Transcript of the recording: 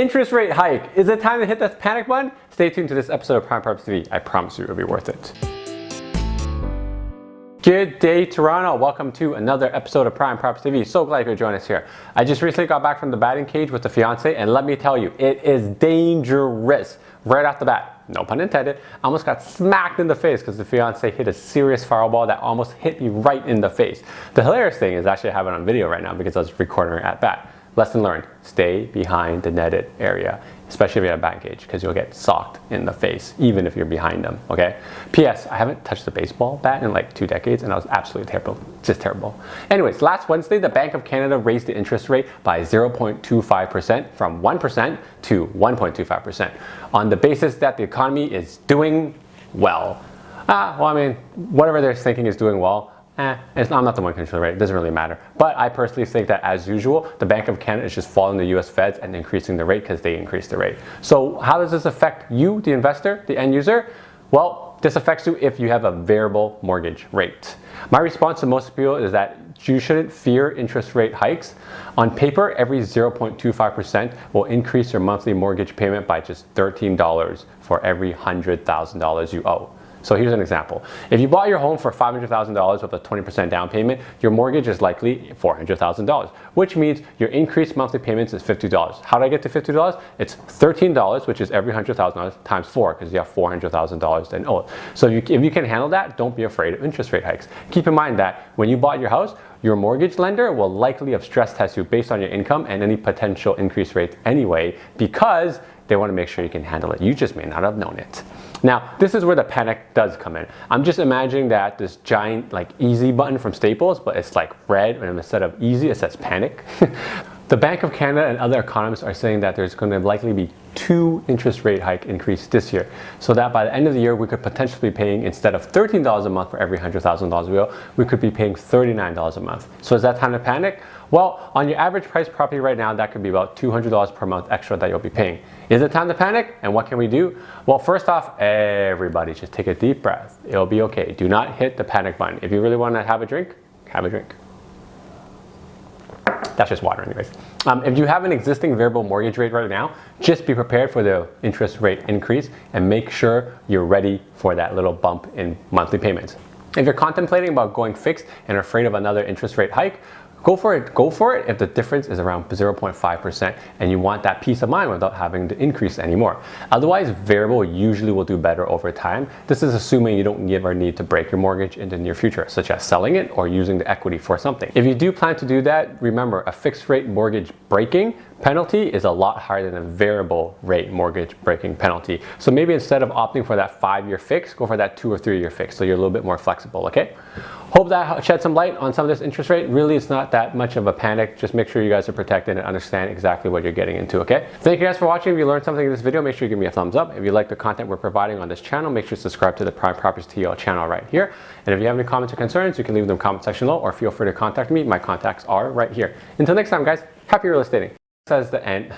Interest rate hike. Is it time to hit that panic button? Stay tuned to this episode of Prime Properties TV. I promise you it'll be worth it. Good day, Toronto. Welcome to another episode of Prime Properties TV. So glad you could join us here. I just recently got back from the batting cage with the fiance, and let me tell you, it is dangerous right off the bat. No pun intended. I almost got smacked in the face because the fiance hit a serious foul ball that almost hit me right in the face. The hilarious thing is actually I have it on video right now because I was recording her at bat. Lesson learned, stay behind the netted area, especially if you're at a batting cage, because you'll get socked in the face, even if you're behind them, okay? P.S. I haven't touched a baseball bat in like 2 decades, and I was absolutely terrible, just terrible. Anyways, last Wednesday, the Bank of Canada raised the interest rate by 0.25% from 1% to 1.25% on the basis that the economy is doing well. Well, I mean, whatever they're thinking is doing well, I'm not the one controlling the rate, it doesn't really matter. But I personally think that, as usual, the Bank of Canada is just following the US Feds and increasing the rate because they increased the rate. So how does this affect you, the investor, the end user? Well, this affects you if you have a variable mortgage rate. My response to most people is that you shouldn't fear interest rate hikes. On paper, every 0.25% will increase your monthly mortgage payment by just $13 for every $100,000 you owe. So here's an example. If you bought your home for $500,000 with a 20% down payment, your mortgage is likely $400,000, which means your increased monthly payments is $50. How do I get to $50? It's $13, which is every $100,000 times 4, because you have $400,000 then owe. So if you can handle that, don't be afraid of interest rate hikes. Keep in mind that when you bought your house, your mortgage lender will likely have stress test you based on your income and any potential increase rates anyway, because they want to make sure you can handle it. You just may not have known it. Now, this is where the panic does come in. I'm just imagining that this giant like easy button from Staples, but it's like red, and instead of easy, it says panic. The Bank of Canada and other economists are saying that there's going to likely be 2 interest rate hike increase this year. So that by the end of the year, we could potentially be paying, instead of $13 a month for every $100,000 we could be paying $39 a month. So is that time to panic? Well, on your average price property right now, that could be about $200 per month extra that you'll be paying. Is it time to panic? And what can we do? Well, first off, everybody just take a deep breath. It'll be okay. Do not hit the panic button. If you really want to have a drink, have a drink. That's just water anyways. If you have an existing variable mortgage rate right now, just be prepared for the interest rate increase and make sure you're ready for that little bump in monthly payments. If you're contemplating about going fixed and afraid of another interest rate hike, go for it. Go for it if the difference is around 0.5% and you want that peace of mind without having to increase anymore. Otherwise, variable usually will do better over time. This is assuming you don't ever need to break your mortgage in the near future, such as selling it or using the equity for something. If you do plan to do that, remember, a fixed rate mortgage breaking penalty is a lot higher than a variable rate mortgage breaking penalty. So maybe instead of opting for that 5-year fix, go for that 2 or 3 year fix, so you're a little bit more flexible, okay? Hope that shed some light on some of this interest rate. Really, it's not that much of a panic. Just make sure you guys are protected and understand exactly what you're getting into, okay? Thank you guys for watching. If you learned something in this video, make sure you give me a thumbs up. If you like the content we're providing on this channel, make sure to subscribe to the Prime Properties TV channel right here. And if you have any comments or concerns, you can leave them in the comment section below, or feel free to contact me. My contacts are right here. Until next time, guys, happy real estating. Says the end.